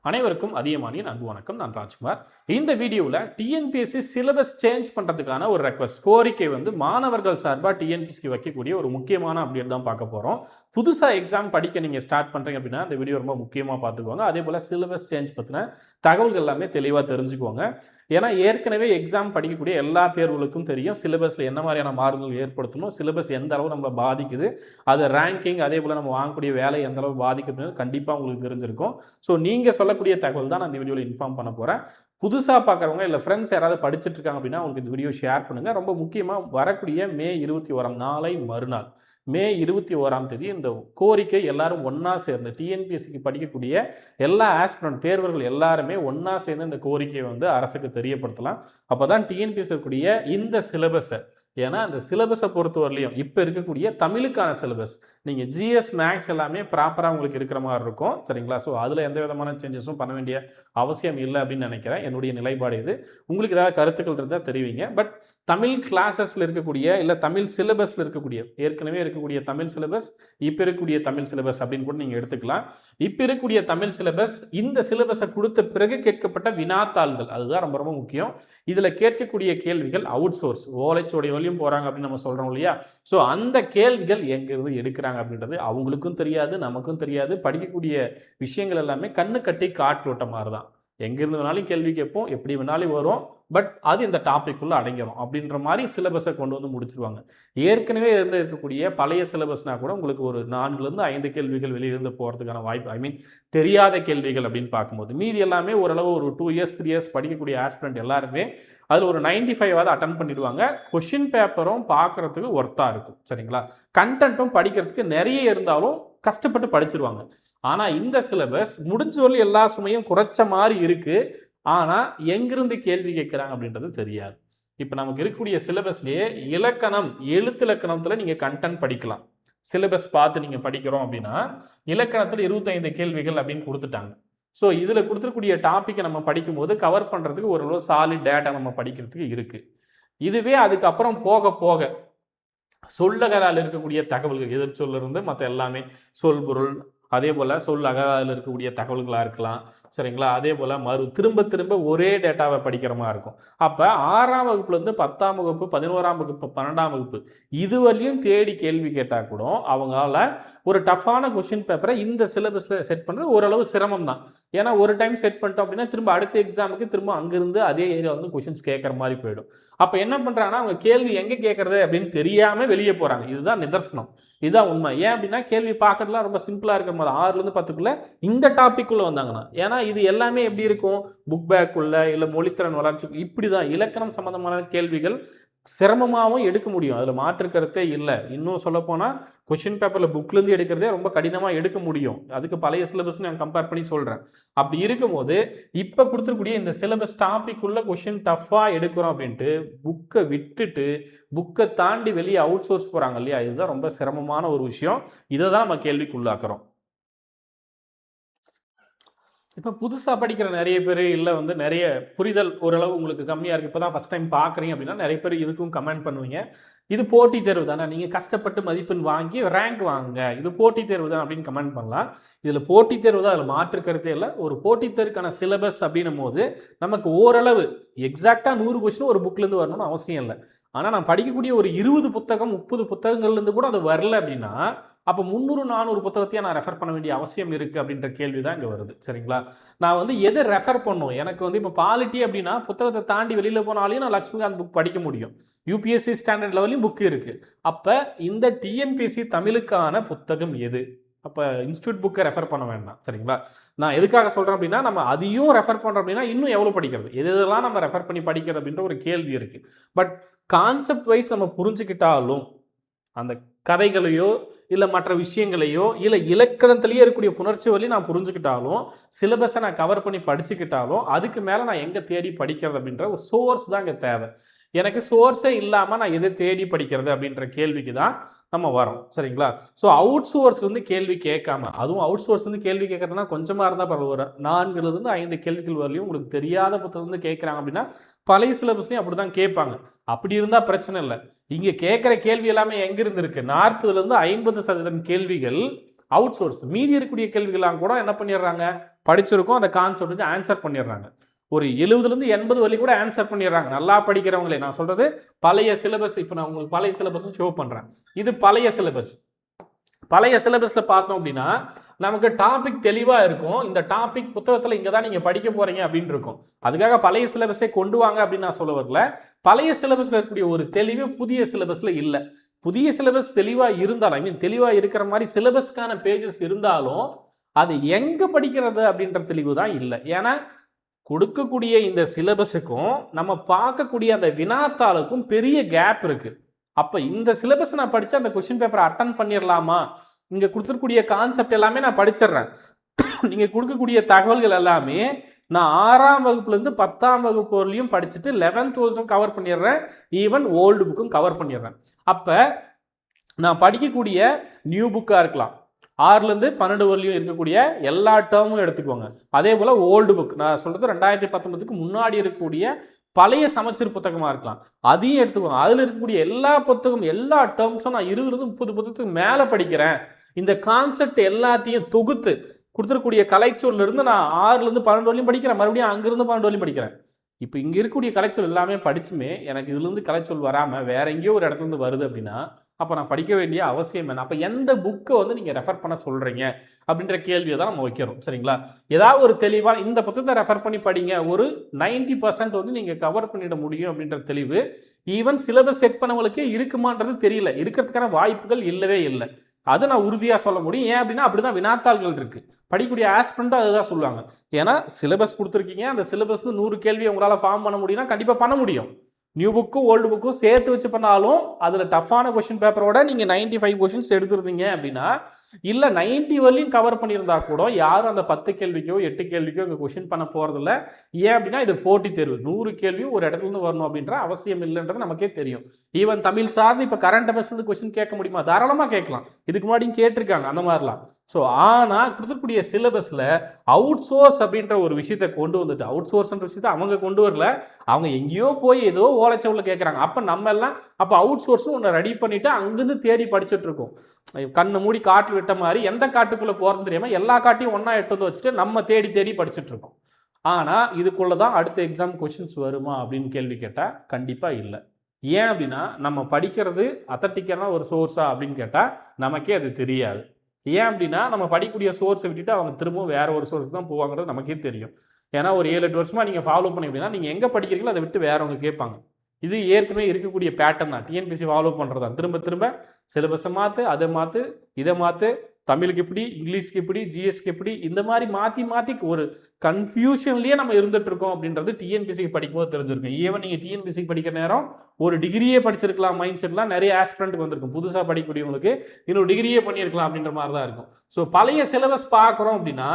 அனைவருக்கும் அதிகமானியின் அன்பு வணக்கம். நான் ராஜ்குமார். இந்த வீடியோவில் டிஎன்பிஎஸ்சி சிலபஸ் சேஞ்ச் பண்ணுறதுக்கான ஒரு ரெக்வஸ்ட் கோரிக்கை மாணவர்கள் சார்பாக டிஎன்பிஎஸ்சிக்கு வைக்கக்கூடிய ஒரு முக்கியமான அப்டேட் தான் பார்க்க போகிறோம். புதுசாக எக்ஸாம் படிக்க நீங்கள் ஸ்டார்ட் பண்ணுறீங்க அப்படின்னா இந்த வீடியோ ரொம்ப முக்கியமாக பார்த்துக்கோங்க. அதே போல் சிலபஸ் சேஞ்ச் பற்றின தகவல்கள் எல்லாமே தெளிவாக தெரிஞ்சுக்கோங்க. ஏன்னா ஏற்கனவே எக்ஸாம் படிக்கக்கூடிய எல்லா தேர்வுகளுக்கும் தெரியும் சிலபஸில் என்ன மாதிரியான மாறுதல் ஏற்படுத்தணும், சிலபஸ் எந்த அளவு நம்மளை பாதிக்குது, அது ரேங்கிங் அதே போல் நம்ம வாங்கக்கூடிய வேலை எந்த அளவு பாதிக்குதுன்னு கண்டிப்பாக உங்களுக்கு தெரிஞ்சிருக்கும். ஸோ நீங்கள் சொல்லக்கூடிய தகவல் தான் நான் இந்த வீடியோவில் இன்ஃபார்ம் பண்ண போகிறேன். புதுசாக பார்க்குறவங்க இல்லை ஃப்ரெண்ட்ஸ் யாராவது படிச்சுட்டு இருக்காங்க அப்படின்னா உங்களுக்கு இந்த வீடியோ ஷேர் பண்ணுங்கள். ரொம்ப முக்கியமாக வரக்கூடிய மே 21 நாளை மறுநாள் மே 21 இந்த கோரிக்கை எல்லாரும் ஒன்றா சேர்ந்து டிஎன்பிஎஸ்சிக்கு படிக்கக்கூடிய எல்லா ஆஸ்பிரண்ட் தேர்வர்கள் எல்லாருமே ஒன்றா சேர்ந்து இந்த கோரிக்கையை அரசுக்கு தெரியப்படுத்தலாம். அப்போ தான் டிஎன்பிஎஸ்சி இருக்கக்கூடிய இந்த சிலபஸை, ஏன்னா அந்த சிலபஸை பொறுத்தவரையிலையும் இப்போ இருக்கக்கூடிய தமிழுக்கான சிலபஸ் நீங்கள் ஜிஎஸ் மேக்ஸ் எல்லாமே ப்ராப்பராக உங்களுக்கு இருக்கிற மாதிரி இருக்கும். சரிங்களா? ஸோ அதில் எந்த விதமான சேஞ்சஸும் பண்ண வேண்டிய அவசியம் இல்லை அப்படின்னு நினைக்கிறேன். என்னுடைய நிலைப்பாடு இது. உங்களுக்கு ஏதாவது கருத்துக்கள் இருந்தால் தெரிவிங்க. பட் தமிழ் கிளாஸஸில் இருக்கக்கூடிய இல்லை தமிழ் சிலபஸில் இருக்கக்கூடிய ஏற்கனவே இருக்கக்கூடிய தமிழ் சிலபஸ், இப்போ இருக்கக்கூடிய தமிழ் சிலபஸ் அப்படின்னு கூட நீங்கள் எடுத்துக்கலாம். இப்போ இருக்கக்கூடிய தமிழ் சிலபஸ் இந்த சிலபஸை கொடுத்த பிறகு கேட்கப்பட்ட வினாத்தாள்கள் அதுதான் ரொம்ப ரொம்ப முக்கியம். இதில் கேட்கக்கூடிய கேள்விகள் அவுட் சோர்ஸ் ஓலைச்சோடைய வழியும் போகிறாங்க அப்படின்னு நம்ம சொல்கிறோம் இல்லையா? ஸோ அந்த கேள்விகள் எங்கேருந்து எடுக்கிறாங்க அப்படின்றது அவங்களுக்கும் தெரியாது, நமக்கும் தெரியாது. படிக்கக்கூடிய விஷயங்கள் எல்லாமே கண்ணு கட்டி காற்றோட்ட மாதிரி தான். எங்கேருந்து வேணாலும் கேள்வி கேட்போம், எப்படி வேணாலும் வரும். பட் அது இந்த டாபிக்குள்ளே அடங்கிடும் அப்படின்ற மாதிரி சிலபஸை கொண்டு முடிச்சிருவாங்க. ஏற்கனவே இருக்கக்கூடிய பழைய சிலபஸ்னால் கூட உங்களுக்கு ஒரு 4லேருந்து 5 கேள்விகள் வெளியிருந்து போகிறதுக்கான வாய்ப்பு, தெரியாத கேள்விகள் அப்படின்னு பார்க்கும்போது மீதி எல்லாமே ஓரளவு ஒரு 2 இயர்ஸ் 3 இயர்ஸ் படிக்கக்கூடிய ஆஸ்பிரண்ட் எல்லாருமே அதில் ஒரு 95 அட்டன் பண்ணிடுவாங்க. கொஷின் பேப்பரும் பார்க்குறதுக்கு ஒர்த்தாக இருக்கும். சரிங்களா? கண்டென்ட்டும் படிக்கிறதுக்கு நிறைய இருந்தாலும் கஷ்டப்பட்டு படிச்சிருவாங்க. ஆனால் இந்த சிலபஸ் முடிஞ்ச வரலும் எல்லா சுமையும் குறைச்ச மாதிரி இருக்குது. ஆனால் எங்கிருந்து கேள்வி கேட்குறாங்க அப்படின்றது தெரியாது. இப்போ நமக்கு இருக்கக்கூடிய சிலபஸ்லேயே இலக்கணம், எழுத்து இலக்கணத்தில் நீங்கள் கண்டென்ட் படிக்கலாம். சிலபஸ் பார்த்து நீங்கள் படிக்கிறோம் அப்படின்னா இலக்கணத்தில் 25 கேள்விகள் அப்படின்னு கொடுத்துட்டாங்க. ஸோ இதில் கொடுத்துருக்கூடிய டாப்பிக்கை நம்ம படிக்கும்போது கவர் பண்ணுறதுக்கு ஓரளவு சாலிட் டேட்டா நம்ம படிக்கிறதுக்கு இருக்குது. இதுவே அதுக்கப்புறம் போக போக சொல்லகரால் இருக்கக்கூடிய தகவல்கள் எதிர்ச்சொல்லிருந்து மற்ற எல்லாமே சொல்பொருள் அதே போல் சொல் அகராதில் இருக்கக்கூடிய தகவல்களாக இருக்கலாம். சரிங்களா? அதே போல் திரும்ப திரும்ப ஒரே டேட்டாவை படிக்கிற மாதிரி இருக்கும். அப்போ 6ஆம் வகுப்புலேருந்து 10ஆம் வகுப்பு 11ஆம் வகுப்பு 12ஆம் வகுப்பு இதுவரையும் தேடி கேள்வி கேட்டால் கூட அவங்களால ஒரு டஃப்பான கொஷின் பேப்பரை இந்த சிலபஸில் செட் பண்ணுறது ஓரளவு சிரமம் தான். ஏன்னா ஒரு டைம் செட் பண்ணிட்டோம் அப்படின்னா திரும்ப அடுத்த எக்ஸாமுக்கு திரும்ப அங்கேருந்து அதே ஏரியா கொஷின்ஸ் கேட்குற மாதிரி போயிடும். அப்போ என்ன பண்ணுறாங்கன்னா அவங்க கேள்வி எங்கே கேட்குறது அப்படின்னு தெரியாமல் வெளியே போகிறாங்க. இதுதான் நிதர்சனம், இதுதான் உண்மை. ஏன் அப்படின்னா கேள்வி பார்க்கறதுலாம் ரொம்ப சிம்பிளாக இருக்கிற மாதிரி 6லேருந்து 10க்குள்ளே இந்த டாப்பிக்குள்ளே வந்தாங்கன்னா, ஏன்னா இது எல்லாமே எப்படி இருக்கும், புக் பேக்குள்ள இல்லை மொழித்திறன் வளர்ச்சி இப்படி தான் இலக்கணம் சம்மந்தமான கேள்விகள் சிரமமாகவும் எடுக்க முடியும். அதில் மாற்று கருத்தே இல்லை. இன்னும் சொல்லப்போனால் கொஷின் பேப்பரில் புக்லேருந்து எடுக்கிறதே ரொம்ப கடினமாக எடுக்க முடியும். அதுக்கு பழைய சிலபஸ் நான் கம்பேர் பண்ணி சொல்கிறேன். அப்படி இருக்கும்போது இப்போ கொடுத்துருக்கூடிய இந்த சிலபஸ் டாபிக்குள்ள கொஷின் டஃப்பாக எடுக்கிறோம் அப்படின்ட்டு புக்கை விட்டுட்டு புக்கை தாண்டி வெளியே அவுட் சோர்ஸ் போகிறாங்க இல்லையா? இதுதான் ரொம்ப சிரமமான ஒரு விஷயம். இதை தான் நம்ம கேள்விக்குள்ளாக்குறோம். இப்போ புதுசாக படிக்கிற நிறைய பேர் இல்லை நிறைய புரிதல் ஓரளவு உங்களுக்கு கம்மியாக இருக்குது, இப்போ தான் ஃபஸ்ட் டைம் பார்க்குறீங்க அப்படின்னா நிறைய பேர் இதுக்கும் கமெண்ட் பண்ணுவீங்க. இது போட்டித் தேர்வு தானே, நீங்கள் கஷ்டப்பட்டு மதிப்பெண் வாங்கி ரேங்க் வாங்குங்க, இது போட்டித் தேர்வு தான் அப்படின்னு கமெண்ட் பண்ணலாம். இதில் போட்டித் தேர்வு தான், அதில் மாற்று கருத்தே இல்லை. ஒரு போட்டித் தேர்வுக்கான சிலபஸ் அப்படின்னும் போது நமக்கு ஓரளவு எக்ஸாக்டாக 100 கொஸ்டின் ஒரு புக்லேருந்து வரணும்னு அவசியம் இல்லை. ஆனால் நான் படிக்கக்கூடிய ஒரு 20 புத்தகம் 30 புத்தகங்கள்லேருந்து கூட அது வரல அப்படின்னா அப்போ 300-400 புத்தகத்தையும் நான் ரெஃபர் பண்ண வேண்டிய அவசியம் இருக்குது அப்படின்ற கேள்வி தான் இங்கே வருது. சரிங்களா? நான் எதை ரெஃபர் பண்ணும், எனக்கு இப்போ பாலிட்டி அப்படின்னா புத்தகத்தை தாண்டி வெளியில் போனாலையும் நான் லக்ஷ்மிகாந்த் புக் படிக்க முடியும். யூபிஎஸ்சி ஸ்டாண்டர்ட் லெவலையும் புக்கு இருக்குது. அப்போ இந்த டிஎன்பிஎஸ்சி தமிழுக்கான புத்தகம் எது? அப்போ இன்ஸ்டியூட் புக்கை ரெஃபர் பண்ண வேண்டாம். சரிங்களா? நான் எதுக்காக சொல்கிறேன் அப்படின்னா நம்ம அதையும் ரெஃபர் பண்ணுறோம் அப்படின்னா இன்னும் எவ்வளோ படிக்கிறது, எதெல்லாம் நம்ம ரெஃபர் பண்ணி படிக்கிறது அப்படின்ற ஒரு கேள்வி இருக்குது. பட் கான்செப்ட் வைஸ் நம்ம புரிஞ்சுக்கிட்டாலும் அந்த கதைகளையோ இல்லை மற்ற விஷயங்களையோ இல்லை இலக்கணத்திலேயே இருக்கக்கூடிய புணர்ச்சி வழி நான் புரிஞ்சுக்கிட்டாலும் சிலபஸை நான் கவர் பண்ணி படிச்சுக்கிட்டாலும் அதுக்கு மேலே நான் எங்கே தேடி படிக்கிறது அப்படின்ற ஒரு சோர்ஸ் தான் இங்கே தேவை. எனக்கு சோர்ஸே இல்லாமல் நான் எதை தேடி படிக்கிறது அப்படின்ற கேள்விக்கு தான் நம்ம வரோம். சரிங்களா? ஸோ அவுட் சோர்ஸ்லேருந்து கேள்வி கேட்காம, அதுவும் அவுட் சோர்ஸ்லேருந்து கேள்வி கேட்கறதுனா கொஞ்சமாக இருந்தால் பரவாயில்ல, 4லிருந்து 5 கேள்விகள் வரலையும் உங்களுக்கு தெரியாத புத்தகம் கேட்குறாங்க அப்படின்னா பழைய சிலபஸ்லையும் அப்படி தான் கேட்பாங்க. அப்படி இருந்தால் பிரச்சனை இல்லை. இங்கே கேட்குற கேள்வி எல்லாமே எங்கிருந்து இருக்குது, 40லேருந்து 50% கேள்விகள் அவுட் சோர்ஸ். மீதி இருக்கக்கூடிய கேள்விகள்லாம் கூட என்ன பண்ணிடுறாங்க, படிச்சிருக்கோம் அந்த கான்செப்ட் வந்து ஆன்சர் பண்ணிடுறாங்க. ஒரு 70லேருந்து 80 வரைக்கும் கூட ஆன்சர் பண்ணிடுறாங்க நல்லா படிக்கிறவங்களே. நான் சொல்றது பழைய சிலபஸ். இப்போ நான் உங்களுக்கு பழைய சிலபஸும் ஷோ பண்றேன். இது பழைய சிலபஸ். பழைய சிலபஸ்ல பார்த்தோம் அப்படின்னா நமக்கு டாபிக் தெளிவா இருக்கும். இந்த டாபிக் புத்தகத்துல இங்க தான் நீங்க படிக்க போறீங்க அப்படின்னு இருக்கும். அதுக்காக பழைய சிலபஸை கொண்டு வாங்க அப்படின்னு நான் சொல்ல வரல. பழைய சிலபஸ்ல இருக்கக்கூடிய ஒரு தெளிவு புதிய சிலபஸ்ல இல்ல. புதிய சிலபஸ் தெளிவா இருந்தாலும், ஐ மீன் தெளிவா இருக்கிற மாதிரி சிலபஸ்க்கான பேஜஸ் இருந்தாலும் அது எங்க படிக்கிறது அப்படின்ற தெளிவு தான் இல்லை. ஏன்னா கொடுக்கக்கூடிய இந்த சிலபஸுக்கும் நம்ம பார்க்கக்கூடிய அந்த வினாத்தாளுக்கும் பெரிய கேப் இருக்கு. அப்ப இந்த சிலபஸ் நான் படிச்சு அந்த கொஸ்டின் பேப்பரை அட்டன் பண்ணிடலாமா? இங்க கொடுத்துருக்கூடிய கான்செப்ட் எல்லாமே நான் படிச்சிடுறேன். நீங்க கொடுக்கக்கூடிய தகவல்கள் எல்லாமே நான் 6ஆம் வகுப்புல இருந்து 10ஆம் வகுப்பு வரலையும் படிச்சுட்டு 11th 12th கவர் பண்ணிடுறேன். ஈவன் ஓல்டு புக்கும் கவர் பண்ணிடுறேன். அப்ப நான் படிக்கக்கூடிய நியூ புக்கா இருக்கலாம், 6லேருந்து 12 வரலையும் இருக்கக்கூடிய எல்லா டேர்மும் எடுத்துக்கோங்க. அதே போல ஓல்டு புக் நான் சொல்றது 2019க்கு முன்னாடி இருக்கக்கூடிய பழைய சமச்சீர் புத்தகமா இருக்கலாம், அதையும் எடுத்துக்கோங்க. அதுல இருக்கக்கூடிய எல்லா புத்தகம் எல்லா டேர்ம்ஸும் நான் 20லேருந்து 30 புத்தகத்துக்கு மேல படிக்கிறேன். இந்த கான்செப்ட் எல்லாத்தையும் தொகுத்து கொடுத்துருக்கூடிய கலைச்சொல்ல இருந்து நான் 6லேருந்து 12 வரலையும் படிக்கிறேன், மறுபடியும் அங்கிருந்து 12 வரலையும் படிக்கிறேன். இப்போ இங்க இருக்கக்கூடிய கலைச்சொல் எல்லாமே படிச்சுமே எனக்கு இதுல இருந்து கலைச்சொல் வராம வேற எங்கேயோ ஒரு இடத்துல இருந்து வருது அப்படின்னா அப்போ நான் படிக்க வேண்டிய அவசியம் என்ன? அப்போ எந்த புக்கை வந்து நீங்கள் ரெஃபர் பண்ண சொல்கிறீங்க அப்படின்ற கேள்வியை தான் நம்ம வைக்கிறோம். சரிங்களா? ஏதாவது ஒரு தெளிவாக இந்த புத்தகத்தை ரெஃபர் பண்ணி படிங்க, ஒரு 90% வந்து நீங்கள் கவர் பண்ணிட முடியும் அப்படின்ற தெளிவு ஈவன் சிலபஸ் செட் பண்ணவங்களுக்கே இருக்குமான்றது தெரியல. இருக்கிறதுக்கான வாய்ப்புகள் இல்லவே இல்லை. அதை நான் உறுதியாக சொல்ல முடியும். ஏன் அப்படின்னா அப்படிதான் வினாத்தாள்கள் இருக்கு. படிக்கக்கூடிய ஆஸ்பிரண்ட்டும் அதுதான் சொல்லுவாங்க. ஏன்னா சிலபஸ் கொடுத்துருக்கீங்க, அந்த சிலபஸ் 100 கேள்வி உங்களால் ஃபார்ம் பண்ண முடியும்னா கண்டிப்பாக பண்ண முடியும். நியூ புக்கும் ஓல்டு புக்கும் சேர்த்து வச்சு பண்ணாலும் அதில் டஃப்பான கொஸ்டின் பேப்பரோட நீங்கள் 95 கொஸ்டின்ஸ் எடுத்துருந்தீங்க அப்படின்னா, இல்லை 90 வரலையும் கவர் பண்ணியிருந்தா கூட யாரும் அந்த 10 கேள்விக்கோ 8 கேள்விக்கோ இங்கே கொஸ்டின் பண்ண போகிறதில்ல. ஏன் அப்படின்னா இது போட்டி தேர்வு, 100 கேள்வியும் ஒரு இடத்துலேருந்து வரணும் அப்படின்ற அவசியம் இல்லைன்றது நமக்கே தெரியும். ஈவன் தமிழ் சார்ந்து இப்போ கரண்ட் அஃபேர்ஸ்லேருந்து கொஸ்டின் கேட்க முடியுமா? தாராளமாக கேட்கலாம். இதுக்கு முன்னாடியும் கேட்டிருக்காங்க அந்த மாதிரிலாம். ஸோ ஆனால் கொடுத்துருக்கூடிய சிலபஸில் அவுட் சோர்ஸ் அப்படின்ற ஒரு விஷயத்தை கொண்டு வந்துட்டு, அவுட் சோர்ஸ்ன்ற விஷயத்தை அவங்க கொண்டு வரல, அவங்க எங்கேயோ போய் ஏதோ ஓலைச்சவளில் கேட்குறாங்க. அப்போ நம்ம எல்லாம் அப்போ அவுட் சோர்ஸும் ஒன்று ரெடி பண்ணிவிட்டு அங்கேருந்து தேடி படிச்சுட்டு இருக்கோம். கண்ணை மூடி காட்டு விட்ட மாதிரி எந்த காட்டுக்குள்ளே போகிறது தெரியாமல் எல்லா காட்டையும் ஒன்றா எட்டு வந்து வச்சுட்டு நம்ம தேடி தேடி படிச்சுட்டு இருக்கோம். ஆனால் இதுக்குள்ளே தான் அடுத்த எக்ஸாம் கொஷின்ஸ் வருமா அப்படின்னு கேள்வி கேட்டால் கண்டிப்பாக இல்லை. ஏன் அப்படின்னா நம்ம படிக்கிறது அத்தட்டிக்கான ஒரு சோர்ஸா அப்படின்னு கேட்டால் நமக்கே அது தெரியாது. ஏன் அப்படின்னா நம்ம படிக்கக்கூடிய சோர்ஸை விட்டுட்டு அவங்க திரும்பவும் வேற ஒரு சோர்ஸுக்கு தான் போவாங்கிறது நமக்கே தெரியும். ஏன்னா ஒரு 7-8 வருஷமா நீங்கள் ஃபாலோ பண்ணி அப்படின்னா நீங்கள் எங்கே படிக்கிறீங்களோ அதை விட்டு வேறவங்க கேட்பாங்க. இது ஏற்கனவே இருக்கக்கூடிய பேட்டர்ன் தான். டிஎன்பிசி ஃபாலோ பண்ணுறது தான். திரும்ப திரும்ப சிலபஸை மாற்று, அதை மாற்று, இதை மாற்று, தமிழுக்கு எப்படி, இங்கிலீஷ்க்கு எப்படி, ஜிஎஸ்க்கு எப்படி, இந்த மாதிரி மாற்றி மாற்றி ஒரு கன்ஃபியூஷன்லேயே நம்ம இருந்துட்டு இருக்கோம் அப்படின்றது டிஎன்பிசிக்கு படிக்கும்போது தெரிஞ்சிருக்கும். ஈவன் நீங்கள் டிஎன்பிசிக்கு படிக்கிற நேரம் ஒரு டிகிரியே படிச்சிருக்கலாம் மைண்ட் செட்லாம் நிறைய ஆஸ்பிரண்ட்டுக்கு வந்திருக்கும். புதுசாக படிக்கக்கூடியவங்களுக்கு இன்னொரு டிகிரியே பண்ணியிருக்கலாம் அப்படின்ற மாதிரி தான் இருக்கும். ஸோ பழைய சிலபஸ் பார்க்குறோம் அப்படின்னா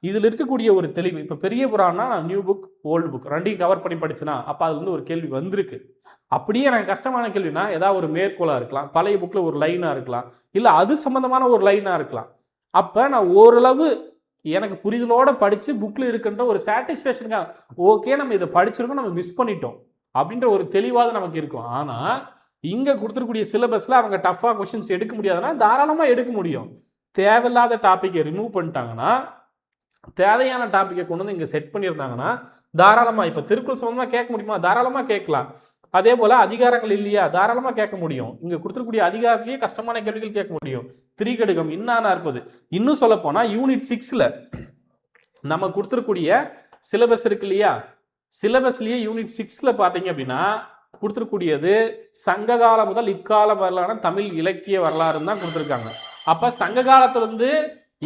இதில் இருக்கக்கூடிய ஒரு தெளிவு, இப்போ பெரிய புராணம்னா நான் நியூ புக் ஓல்டு புக் ரெண்டையும் கவர் பண்ணி படிச்சுனா அப்போ அது வந்து ஒரு கேள்வி வந்திருக்கு. அப்படியே எனக்கு கஷ்டமான கேள்வினா ஏதாவது ஒரு மேற்கோளாக இருக்கலாம், பழைய புக்கில் ஒரு லைனாக இருக்கலாம், இல்லை அது சம்மந்தமான ஒரு லைனாக இருக்கலாம். அப்போ நான் ஓரளவு எனக்கு புரிதலோடு படித்து புக்கில் இருக்கின்ற ஒரு சாட்டிஸ்ஃபேக்ஷனுக்காக ஓகே நம்ம இதை படிச்சிருக்கோம், நம்ம மிஸ் பண்ணிட்டோம் அப்படின்ற ஒரு தெளிவாக நமக்கு இருக்கும். ஆனால் இங்கே கொடுத்துருக்கூடிய சிலபஸில் அவங்க டஃப்பாக கொஸ்டின்ஸ் எடுக்க முடியாதுன்னா தாராளமாக எடுக்க முடியும். தேவையில்லாத டாப்பிக்கை ரிமூவ் பண்ணிட்டாங்கன்னா, தேவையான டாப்பிக்கை கொண்டு வந்து இங்கே செட் பண்ணியிருந்தாங்கன்னா தாராளமாக இப்போ திருக்குறள் சம்பந்தமாக கேட்க முடியுமா? தாராளமாக கேட்கலாம். அதே போல் அதிகாரங்கள் இல்லையா? தாராளமாக கேட்க முடியும். இங்கே கொடுத்துருக்கூடிய அதிகாரத்திலேயே கஷ்டமான கேள்விகள் கேட்க முடியும். திரிகடுகம் இன்னானா இருப்பது. இன்னும் சொல்ல போனால் யூனிட் 6ல் நம்ம கொடுத்துருக்கூடிய சிலபஸ் இருக்கு இல்லையா? சிலபஸ்லேயே யூனிட் 6ல் பார்த்தீங்க அப்படின்னா கொடுத்துருக்கூடியது சங்ககாலம் முதல் இக்காலம் வரலான தமிழ் இலக்கிய வரலாறுன்னு தான் கொடுத்துருக்காங்க. அப்போ சங்க காலத்திலிருந்து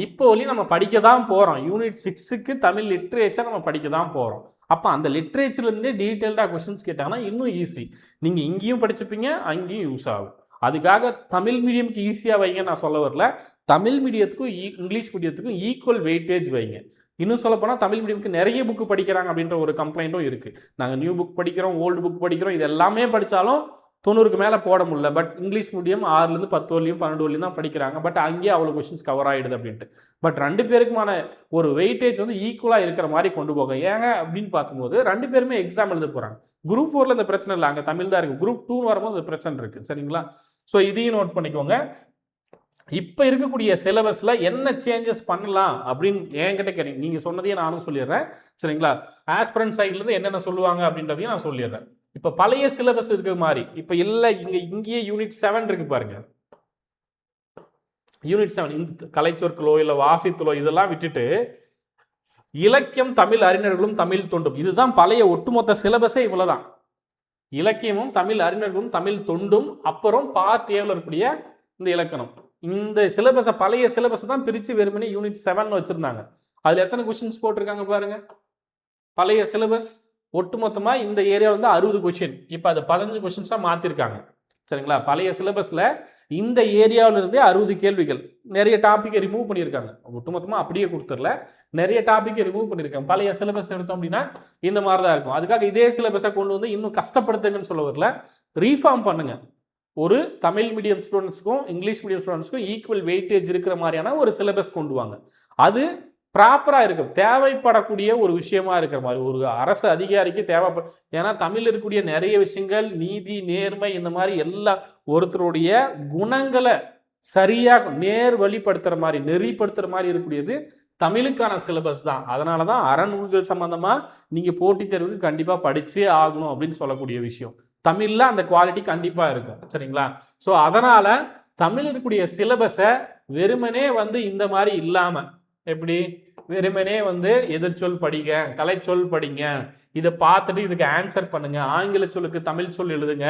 இப்போ வரையும் நம்ம படிக்க தான் போகிறோம். யூனிட் 6க்கு தமிழ் லிட்ரேச்சர் நம்ம படிக்க தான் போகிறோம். அப்போ அந்த லிட்ரேச்சர்லேருந்தே டீட்டெயில்டாக கொஸ்டின்ஸ் கேட்டாங்கன்னா இன்னும் ஈஸி. நீங்கள் இங்கேயும் படிச்சுப்பீங்க, அங்கேயும் யூஸ் ஆகும். அதுக்காக தமிழ் மீடியமுக்கு ஈஸியாக வைங்க நான் சொல்ல வரல. தமிழ் மீடியத்துக்கும் இங்கிலீஷ் மீடியத்துக்கும் ஈக்குவல் வெயிட்டேஜ் வைங்க. இன்னும் சொல்லப்போனால் தமிழ் மீடியமுக்கு நிறைய புக்கு படிக்கிறாங்க அப்படின்ற ஒரு கம்ப்ளைண்ட்டும் இருக்குது. நாங்கள் நியூ புக் படிக்கிறோம், ஓல்டு புக் படிக்கிறோம், இது எல்லாமே படித்தாலும் 90க்கு மேலே போட முடியல. பட் இங்கிலீஷ் மீடியம் 6லேருந்து 10 வரலையும் 12 வரலையும் தான் படிக்கிறாங்க. பட் அங்கேயே அவ்வளோ கொஸ்டின்ஸ் கவர் ஆகிடுது அப்படின்ட்டு. பட் 2 பேருக்குமான ஒரு வெயிட்டேஜ் வந்து ஈக்குவலாக இருக்கிற மாதிரி கொண்டு போக ஏங்க அப்படின்னு பார்க்கும்போது 2 பேருமே எக்ஸாம் எழுத போகிறாங்க. குரூப் 4ல் இந்த பிரச்சனை இல்லை, அங்கே தமிழ் தான் இருக்குது. குரூப் 2 வரும்போது அந்த பிரச்சனை இருக்குது. சரிங்களா? ஸோ இதையும் நோட் பண்ணிக்கோங்க. இப்போ இருக்கக்கூடிய சிலபஸில் என்ன சேஞ்சஸ் பண்ணலாம் அப்படின்னு என்கிட்ட கேட்டீங்க. நீங்கள் சொன்னதையும் நானும் சொல்லிடுறேன். சரிங்களா? ஆஸ்பிரண்ட் சைட்லேருந்து என்னென்ன சொல்லுவாங்க அப்படின்றதையும் நான் சொல்லிடுறேன். இப்போ பழைய சிலபஸ் இருக்கிற மாதிரி இப்போ இல்லை, இங்கேயே யூனிட் 7 இருக்கு பாருங்க. யூனிட் 7 இந்த கலைச்சொற்களோ இல்லை வாசித்தலோ இதெல்லாம் விட்டுட்டு இலக்கியம், தமிழ் அறிஞர்களும், தமிழ் தொண்டும், இதுதான் பழைய ஒட்டுமொத்த சிலபஸே. இவ்வளவுதான். இலக்கியமும், தமிழ் அறிஞர்களும், தமிழ் தொண்டும், அப்புறம் பார்ட் ஏவில் இருக்கக்கூடிய இந்த இலக்கணம். இந்த சிலபஸை, பழைய சிலபஸை தான் பிரித்து வெறுமனே யூனிட் 7 வச்சுருந்தாங்க. அதில் எத்தனை கொஷின்ஸ் போட்டிருக்காங்க பாருங்க. பழைய சிலபஸ் ஒட்டுமொத்தமாக இந்த ஏரியாவில் வந்து 60 கொஷின், இப்போ அது 15 கொஷின்ஸாக மாற்றிருக்காங்க. சரிங்களா? பழைய சிலபஸில் இந்த ஏரியாவிலிருந்தே 60 கேள்விகள், நிறைய டாப்பிக்கை ரிமூவ் பண்ணியிருக்காங்க. ஒட்டுமொத்தமாக அப்படியே கொடுத்துடல, நிறைய டாப்பிக்கை ரிமூவ் பண்ணியிருக்காங்க. பழைய சிலபஸ் எடுத்தோம் அப்படின்னா இந்த மாதிரி தான் இருக்கும். அதுக்காக இதே சிலபஸை கொண்டு வந்து இன்னும் கஷ்டப்படுத்துங்கன்னு சொல்ல வரல, ரீஃபார்ம் பண்ணுங்க. ஒரு தமிழ் மீடியம் ஸ்டூடெண்ட்ஸுக்கும் இங்கிலீஷ் மீடியம் ஸ்டூடெண்ட்ஸுக்கும் ஈக்குவல் வெயிட்டேஜ் இருக்கிற மாதிரியான ஒரு சிலபஸ் கொண்டு வாங்க. அது ப்ராப்பராக இருக்கும், தேவைப்படக்கூடிய ஒரு விஷயமா இருக்கிற மாதிரி ஒரு அரசு அதிகாரிக்கு தேவைப்படும். ஏன்னா தமிழ் இருக்கக்கூடிய நிறைய விஷயங்கள், நீதி, நேர்மை, இந்த மாதிரி எல்லா ஒருத்தருடைய குணங்களை சரியாக நேர் வழிப்படுத்துகிற மாதிரி, நெறிப்படுத்துகிற மாதிரி இருக்கக்கூடியது தமிழுக்கான சிலபஸ் தான். அதனால தான் அறநூல்கள் சம்மந்தமாக நீங்கள் போட்டித் தேர்வுக்கு கண்டிப்பாக படித்தே ஆகணும் அப்படின்னு சொல்லக்கூடிய விஷயம். தமிழில் அந்த குவாலிட்டி கண்டிப்பாக இருக்கும். சரிங்களா? ஸோ அதனால் தமிழ் இருக்கக்கூடிய சிலபஸை வெறுமனே வந்து இந்த மாதிரி இல்லாமல், எப்படி வெறுமனே வந்து எதிர்ச்சொல் படிங்க, கலைச்சொல் படிங்க, இதை பார்த்துட்டு இதுக்கு ஆன்சர் பண்ணுங்க, ஆங்கில சொல்லுக்கு தமிழ் சொல் எழுதுங்க,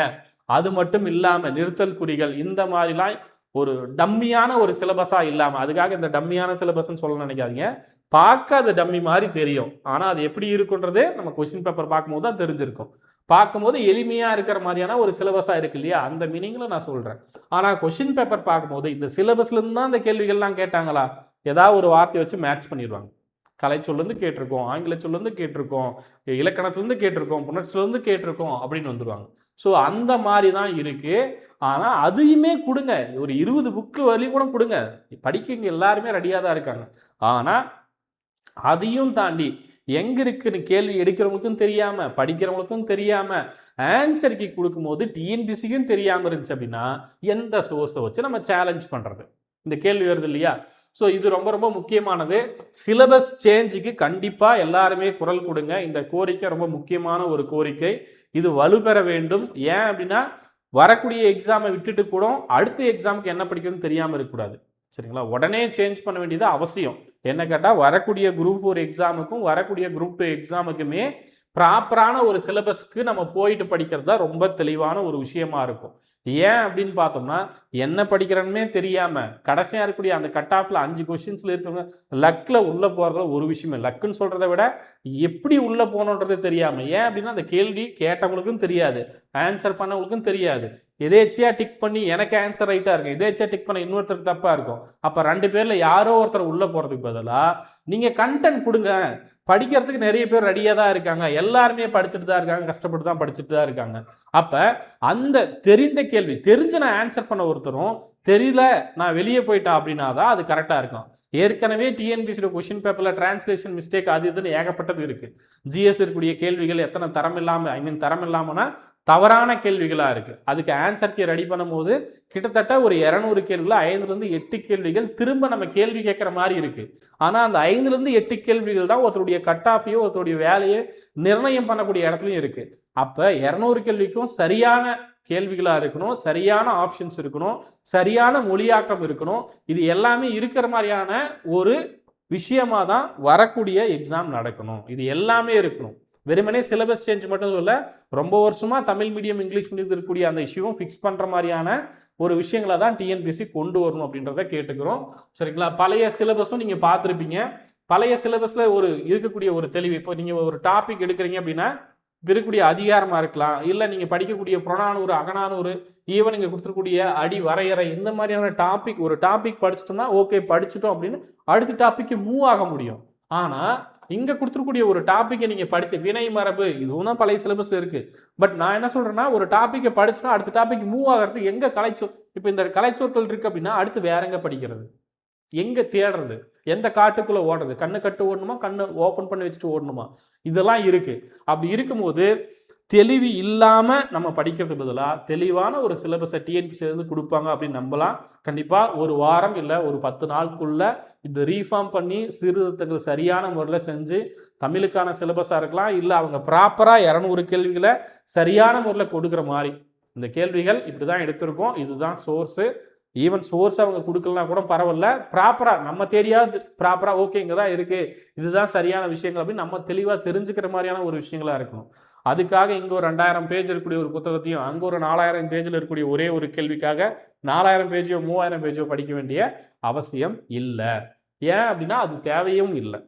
அது மட்டும் இல்லாமல் நிறுத்தல் குறிகள், இந்த மாதிரிலாம் ஒரு டம்மியான ஒரு சிலபஸாக இல்லாமல், அதுக்காக இந்த டம்மியான சிலபஸ்ன்னு சொல்ல நினைக்காதீங்க, பார்க்க அது டம்மி மாதிரி தெரியும், ஆனால் அது எப்படி இருக்குன்றது நம்ம கொஸ்டின் பேப்பர் பார்க்கும்போது தான் தெரிஞ்சிருக்கும். பார்க்கும்போது எளிமையாக இருக்கிற மாதிரியான ஒரு சிலபஸாக இருக்கு இல்லையா, அந்த மீனிங்கில் நான் சொல்கிறேன். ஆனால் கொஸ்டின் பேப்பர் பார்க்கும்போது இந்த சிலபஸ்லேருந்து தான் இந்த கேள்விகள்லாம் கேட்டாங்களா, ஏதாவது ஒரு வார்த்தையை வச்சு மேட்ச் பண்ணிடுவாங்க. கலைச்சொல்லேருந்து கேட்டிருக்கோம், ஆங்கில சொல்லேருந்து கேட்டிருக்கோம், இலக்கணத்துலேருந்து கேட்டிருக்கோம், புணர்ச்சிலேருந்து கேட்டிருக்கோம் அப்படின்னு வந்துடுவாங்க. ஸோ அந்த மாதிரி தான் இருக்குது. ஆனால் அதையுமே கொடுங்க, ஒரு 20 புக்கு வரையும் கூட கொடுங்க, படிக்க இங்கே எல்லாருமே ரெடியாக தான் இருக்காங்க. ஆனால் அதையும் தாண்டி எங்கே இருக்குன்னு கேள்வி எடுக்கிறவங்களுக்கும் தெரியாமல், படிக்கிறவங்களுக்கும் தெரியாமல், ஆன்சருக்கு கொடுக்கும்போது டிஎன்பிசிக்கும் தெரியாமல் இருந்துச்சு அப்படின்னா எந்த சோர்ஸை வச்சு நம்ம சேலஞ்ச் பண்ணுறது? இந்த கேள்வி வருது இல்லையா? ஸோ இது ரொம்ப ரொம்ப முக்கியமானது. சிலபஸ் சேஞ்சுக்கு கண்டிப்பாக எல்லாருமே குரல் கொடுங்க. இந்த கோரிக்கை ரொம்ப முக்கியமான ஒரு கோரிக்கை. இது வலுப்பெற வேண்டும். ஏன் அப்படின்னா வரக்கூடிய எக்ஸாமை விட்டுட்டு கூட அடுத்த எக்ஸாமுக்கு என்ன படிக்கணும்னு தெரியாமல் இருக்கக்கூடாது. சரிங்களா? உடனே சேஞ்ச் பண்ண வேண்டியது அவசியம். என்ன கேட்டால் வரக்கூடிய குரூப் 4 எக்ஸாமுக்கும் வரக்கூடிய குரூப் 2 எக்ஸாமுக்குமே ப்ராப்பரான ஒரு சிலபஸ்க்கு நம்ம போயிட்டு படிக்கிறது தான் ரொம்ப தெளிவான ஒரு விஷயமா இருக்கும். ஏன் அப்படின்னு பார்த்தோம்னா, என்ன படிக்கிறேன்னே தெரியாமல் கடைசியாக இருக்கக்கூடிய அந்த கட் ஆஃபில் 5 கொஸ்டின்ஸில் இருக்கிறவங்க லக்கில் உள்ளே போகிறத ஒரு விஷயமே. லக்குன்னு சொல்கிறத விட எப்படி உள்ளே போகணுன்றது தெரியாமல், ஏன் அப்படின்னா அந்த கேள்வி கேட்டவங்களுக்கும் தெரியாது, ஆன்சர் பண்ணவங்களுக்கும் தெரியாது. எதேச்சியாக டிக் பண்ணி எனக்கு ஆன்சர் ரைட்டாக இருக்கும், எதேச்சியாக டிக் பண்ண இன்னொருத்தருக்கு தப்பாக இருக்கும். அப்போ 2 பேரில் யாரோ ஒருத்தர் உள்ளே போகிறதுக்கு பதிலாக நீங்கள் கண்டென்ட் கொடுங்க. படிக்கிறதுக்கு நிறைய பேர் ரெடியாக தான் இருக்காங்க, எல்லாருமே படிச்சுட்டு தான் இருக்காங்க, கஷ்டப்பட்டு தான் படிச்சுட்டு தான் இருக்காங்க. அப்போ அந்த தெரிந்த கேள்வி தெரிஞ்சு நான் ஆன்சர் பண்ண ஒருத்தரும் தெரியல நான் வெளியே போயிட்டேன் அப்படின்னா தான் அது கரெக்டாக இருக்கும். ஏற்கனவே டிஎன்பிசியோட கொஸ்டின் பேப்பரில் டிரான்ஸ்லேஷன் மிஸ்டேக் அது இதுன்னு ஏகப்பட்டது இருக்குது. ஜிஎஸ்ல இருக்கக்கூடிய கேள்விகள் எத்தனை தரம் இல்லாமல், தரம் இல்லாமல்னா தவறான கேள்விகளாக இருக்குது. அதுக்கு ஆன்சருக்கு ரெடி பண்ணும்போது கிட்டத்தட்ட ஒரு 200 கேள்வியில் 5லேருந்து 8 கேள்விகள் திரும்ப நம்ம கேள்வி கேட்குற மாதிரி இருக்குது. ஆனால் அந்த 5லேருந்து 8 கேள்விகள் தான் ஒருத்தருடைய கட் ஆஃபையோ ஒருத்தருடைய வேலையை நிர்ணயம் பண்ணக்கூடிய இடத்துலையும் இருக்குது. அப்போ 200 கேள்விக்கும் சரியான கேள்விகளாக இருக்கணும், சரியான ஆப்ஷன்ஸ் இருக்கணும், சரியான மொழியாக்கம் இருக்கணும். இது எல்லாமே இருக்கிற மாதிரியான ஒரு விஷயமாக தான் வரக்கூடிய எக்ஸாம் நடக்கணும். இது எல்லாமே இருக்கணும். வெறுமனே சிலபஸ் சேஞ்ச் மட்டும் சொல்ல, ரொம்ப வருஷமாக தமிழ் மீடியம் இங்கிலீஷ் மீடியம் இருக்கக்கூடிய அந்த இஷ்யூவும் ஃபிக்ஸ் பண்ணுற மாதிரியான ஒரு விஷயங்களை தான் டிஎன்பிசி கொண்டு வரணும் அப்படின்றத கேட்டுக்கிறோம். சரிங்களா? பழைய சிலபஸும் நீங்கள் பார்த்துருப்பீங்க. பழைய சிலபஸில் ஒரு இருக்கக்கூடிய ஒரு தெளிவு, இப்போ நீங்கள் ஒரு டாபிக் எடுக்கிறீங்க அப்படின்னா இருக்கக்கூடிய அதிகாரமாக இருக்கலாம், இல்லை நீங்கள் படிக்கக்கூடிய புறநானூறு, அகநானூறு, ஈவன் நீங்கள் கொடுத்துருக்கூடிய அடி வரையறை, இந்த மாதிரியான டாபிக் ஒரு டாபிக் படிச்சிட்டோம்னா ஓகே படிச்சுட்டோம் அப்படின்னு அடுத்த டாப்பிக்கு மூவ் ஆக முடியும். ஆனால் இங்கே கொடுத்துருக்கூடிய ஒரு டாப்பிக்கை நீங்கள் படித்த வினை மரபு இதுவும் தான் பழைய சிலபஸில் இருக்குது. பட் நான் என்ன சொல்கிறேன்னா, ஒரு டாப்பிக்கை படிச்சுட்டோம் அடுத்த டாபிக் மூவ் ஆகிறது எங்கே கலைச்சொல், இப்போ இந்த கலைச்சொற்கள் இருக்குது அப்படின்னா அடுத்து வேற எங்கே படிக்கிறது, எங்கே தேடுறது, எந்த காட்டுக்குள்ளே ஓடுறது, கண்ணு கட்டு ஓடணுமா, கண்ணை ஓப்பன் பண்ணி வச்சுட்டு ஓடணுமா, இதெல்லாம் இருக்குது. அப்படி இருக்கும்போது தெளிவு இல்லாமல் நம்ம படிக்கிறது பதிலாக தெளிவான ஒரு சிலபஸை டிஎன்பிசிலேருந்து கொடுப்பாங்க அப்படின்னு நம்பலாம். கண்டிப்பாக ஒரு வாரம் இல்லை ஒரு 10 நாளுக்குள்ளே இந்த ரீஃபார்ம் பண்ணி சீர்திருத்தங்கள் சரியான முறையில் செஞ்சு தமிழுக்கான சிலபஸாக இருக்கலாம், இல்லை அவங்க ப்ராப்பராக 200 கேள்விகளை சரியான முறையில் கொடுக்குற மாதிரி. இந்த கேள்விகள் இப்படி தான் எடுத்திருக்கோம், இதுதான் சோர்ஸு. ஈவன் சோர்ஸ் அவங்க கொடுக்கலாம் கூட பரவாயில்ல, ப்ராப்பராக நம்ம தேடியாவது ப்ராப்பராக ஓகே இங்கே தான் இருக்குது, இதுதான் சரியான விஷயங்கள் அப்படின்னு நம்ம தெளிவாக தெரிஞ்சுக்கிற மாதிரியான ஒரு விஷயங்களாக இருக்கணும். அதுக்காக இங்கே ஒரு 2000 பேஜ் இருக்கக்கூடிய ஒரு புத்தகத்தையும் அங்கே ஒரு 4000 பேஜில் இருக்கக்கூடிய ஒரே ஒரு கேள்விக்காக 4000 பேஜோ 3000 பேஜோ படிக்க வேண்டிய அவசியம் இல்லை. ஏன் அப்படின்னா அது தேவையும் இல்லை.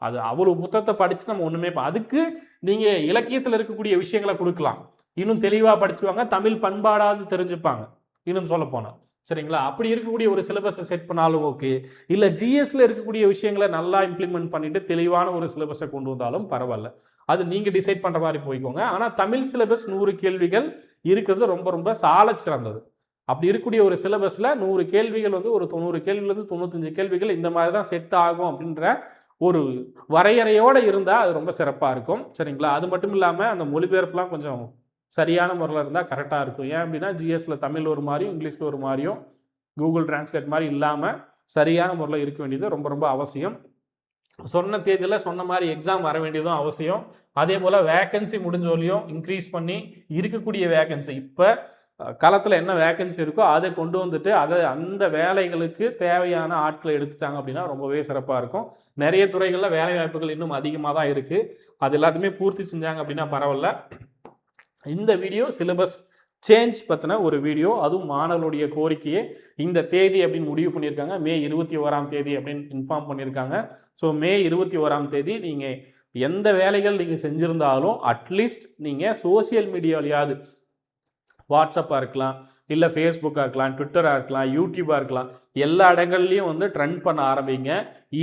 அது அவ்வளோ புத்தகத்தை படித்து நம்ம ஒன்றுமே அதுக்கு நீங்கள் இலக்கியத்தில் இருக்கக்கூடிய விஷயங்களை கொடுக்கலாம், இன்னும் தெளிவாக படிச்சுவாங்க, தமிழ் பண்பாடாவது தெரிஞ்சுப்பாங்க இன்னும் சொல்ல போனால். சரிங்களா? அப்படி இருக்கக்கூடிய ஒரு சிலபஸை செட் பண்ணாலும் ஓகே, இல்லை ஜிஎஸ்ல இருக்கக்கூடிய விஷயங்களை நல்லா இம்ப்ளிமெண்ட் பண்ணிட்டு தெளிவான ஒரு சிலபஸை கொண்டு வந்தாலும் பரவாயில்ல, அது நீங்கள் டிசைட் பண்ணுற மாதிரி போய்க்கோங்க. ஆனால் தமிழ் சிலபஸ் 100 கேள்விகள் இருக்கிறது ரொம்ப ரொம்ப சால சிறந்தது. அப்படி இருக்கக்கூடிய ஒரு சிலபஸில் 100 கேள்விகள் வந்து ஒரு 90 கேள்விலேருந்து 95 கேள்விகள் இந்த மாதிரி தான் செட் ஆகும் அப்படின்ற ஒரு வரையறையோடு இருந்தால் அது ரொம்ப சிறப்பாக இருக்கும். சரிங்களா? அது மட்டும் இல்லாமல் அந்த மொழிபெயர்ப்புலாம் கொஞ்சம் சரியான முறையில் இருந்தால் கரெக்டாக இருக்கும். ஏன் அப்படின்னா ஜிஎஸ்சில் தமிழ் ஒரு மாதிரியும் இங்கிலீஷில் ஒரு மாதிரியும் கூகுள் டிரான்ஸ்லேட் மாதிரி இல்லாமல் சரியான முறையில் இருக்க வேண்டியது ரொம்ப ரொம்ப அவசியம். சொன்ன தேதியில் சொன்ன மாதிரி எக்ஸாம் வர வேண்டியதும் அவசியம். அதே போல் வேக்கன்சி முடிஞ்சோலையும் இன்க்ரீஸ் பண்ணி இருக்கக்கூடிய வேக்கன்சி இப்போ களத்தில் என்ன வேக்கன்சி இருக்கோ அதை கொண்டு வந்துட்டு அந்த வேலைகளுக்கு தேவையான ஆட்களை எடுத்துட்டாங்க அப்படின்னா ரொம்பவே சிறப்பாக இருக்கும். நிறைய துறைகளில் வேலை வாய்ப்புகள் இன்னும் அதிகமாக தான் இருக்குது, அது எல்லாத்தையுமே பூர்த்தி செஞ்சாங்க அப்படின்னா பரவாயில்ல. இந்த வீடியோ சிலபஸ் சேஞ்ச் பற்றின ஒரு வீடியோ, அதுவும் மாணவர்களுடைய கோரிக்கையை இந்த தேதி அப்படின்னு முடிவு பண்ணியிருக்காங்க. மே 21ஆம் தேதி அப்படின்னு இன்ஃபார்ம் பண்ணியிருக்காங்க. ஸோ மே 21ஆம் தேதி நீங்கள் எந்த வேலைகள் நீங்கள் செஞ்சுருந்தாலும் அட்லீஸ்ட் நீங்கள் சோசியல் மீடியாவிலையாவது, வாட்ஸ்அப்பாக இருக்கலாம், இல்லை ஃபேஸ்புக்காக இருக்கலாம், ட்விட்டராக இருக்கலாம், யூடியூபாக இருக்கலாம், எல்லா இடங்கள்லையும் வந்து ட்ரெண்ட் பண்ண ஆரம்பிங்க.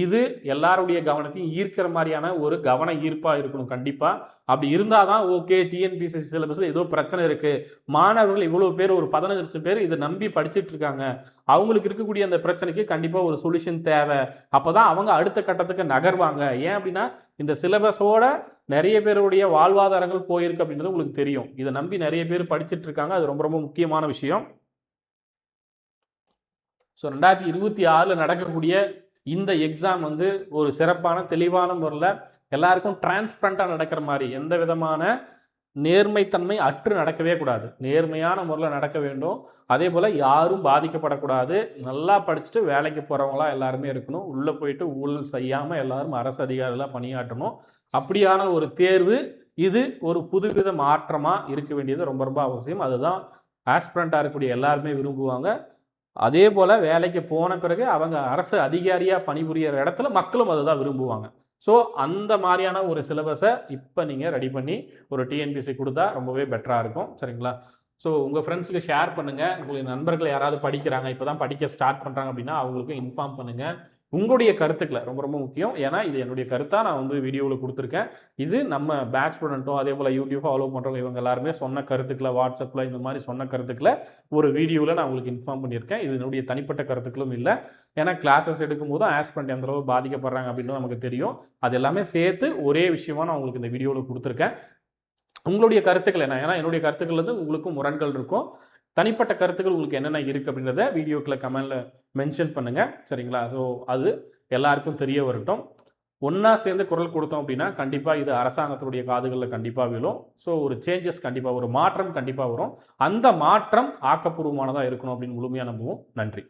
இது எல்லாருடைய கவனத்தையும் ஈர்க்கிற மாதிரியான ஒரு கவன ஈர்ப்பாக இருக்கணும் கண்டிப்பாக. அப்படி இருந்தால் தான் ஓகே டிஎன்பிஎஸ்சி சிலபஸில் ஏதோ பிரச்சனை இருக்குது, மாணவர்கள் இவ்வளோ பேர் ஒரு 15 லட்சம் பேர் இதை நம்பி படிச்சுட்டு இருக்காங்க, அவங்களுக்கு இருக்கக்கூடிய அந்த பிரச்சனைக்கு கண்டிப்பாக ஒரு சொல்யூஷன் தேவை, அப்போ தான் அவங்க அடுத்த கட்டத்துக்கு நகர்வாங்க. ஏன் அப்படின்னா இந்த சிலபஸோட நிறைய பேருடைய வாழ்வாதாரங்கள் போயிருக்கு அப்படின்றது உங்களுக்கு தெரியும். இதை நம்பி நிறைய பேர் படிச்சுட்டு இருக்காங்க, அது ரொம்ப ரொம்ப முக்கியமான விஷயம். ஸோ 2026 நடக்கக்கூடிய இந்த எக்ஸாம் வந்து ஒரு சிறப்பான தெளிவான முறையில் எல்லாருக்கும் டிரான்ஸ்பரண்டாக நடக்கிற மாதிரி, எந்த விதமான நேர்மைத்தன்மை அற்று நடக்கவே கூடாது, நேர்மையான முறையில் நடக்க வேண்டும். அதே போல் யாரும் பாதிக்கப்படக்கூடாது, நல்லா படிச்சுட்டு வேலைக்கு போகிறவங்களாம் எல்லாருமே இருக்கணும், உள்ளே போயிட்டு ஊழல் செய்யாமல் எல்லாரும் அரசு அதிகாரிகளாக பணியாற்றணும். அப்படியான ஒரு தேர்வு இது ஒரு புதுவித மாற்றமாக இருக்க வேண்டியது ரொம்ப ரொம்ப அவசியம். அதுதான் ஆஸ்பிரண்ட்டாக இருக்கக்கூடிய எல்லாருமே விரும்புவாங்க. அதே போல் வேலைக்கு போன பிறகு அவங்க அரசு அதிகாரியாக பணிபுரிகிற இடத்துல மக்களும் அதை தான் விரும்புவாங்க. ஸோ அந்த மாதிரியான ஒரு சிலபஸை இப்போ நீங்கள் ரெடி பண்ணி ஒரு டிஎன்பிஎஸ்சி கொடுத்தா ரொம்பவே பெட்டராக இருக்கும். சரிங்களா? ஸோ உங்கள் ஃப்ரெண்ட்ஸுக்கு ஷேர் பண்ணுங்கள். உங்களுக்கு நண்பர்கள் யாராவது படிக்கிறாங்க, இப்போ தான் படிக்க ஸ்டார்ட் பண்ணுறாங்க அப்படின்னா அவங்களுக்கும் இன்ஃபார்ம் பண்ணுங்கள். உங்களுடைய கருத்துக்களை ரொம்ப ரொம்ப முக்கியம். ஏன்னா இது என்னுடைய கருத்தாக நான் வந்து வீடியோவில் கொடுத்துருக்கேன். இது நம்ம பேட்ச் ஸ்டூடெண்ட்டும் அதே போல் யூடியூப் ஃபாலோ பண்ணுறவங்க இவங்க எல்லாருமே சொன்ன கருத்துக்களை, வாட்ஸ்அப்பில் இந்த மாதிரி சொன்ன கருத்துக்களை ஒரு வீடியோவில் நான் உங்களுக்கு இன்ஃபார்ம் பண்ணியிருக்கேன். இது என்னுடைய தனிப்பட்ட கருத்துக்களும் இல்லை. ஏன்னா கிளாஸஸ் எடுக்கும்போது ஆஸ்பிரண்ட் எந்த அளவு பாதிக்கப்படுறாங்க அப்படின்னு நமக்கு தெரியும். அது எல்லாமே சேர்த்து ஒரே விஷயமா நான் உங்களுக்கு இந்த வீடியோவில் கொடுத்துருக்கேன். உங்களுடைய கருத்துக்கள் என்ன? ஏன்னா என்னுடைய கருத்துக்கள் வந்து உங்களுக்கும் முரண்கள் இருக்கும். தனிப்பட்ட கருத்துக்கள் உங்களுக்கு என்னென்ன இருக்குது அப்படின்றத வீடியோக்குள்ள கமெண்டில் மென்ஷன் பண்ணுங்கள். சரிங்களா? ஸோ அது எல்லாருக்கும் தெரிய வரட்டும். ஒன்றா சேர்ந்து குரல் கொடுத்தோம் அப்படின்னா கண்டிப்பாக இது அரசாங்கத்துடைய காதுகளில் கண்டிப்பாக விழும். ஸோ ஒரு சேஞ்சஸ் கண்டிப்பாக, ஒரு மாற்றம் கண்டிப்பாக வரும். அந்த மாற்றம் ஆக்கப்பூர்வமானதாக இருக்கணும் அப்படின்னு முழுமையாக நம்புவோம். நன்றி.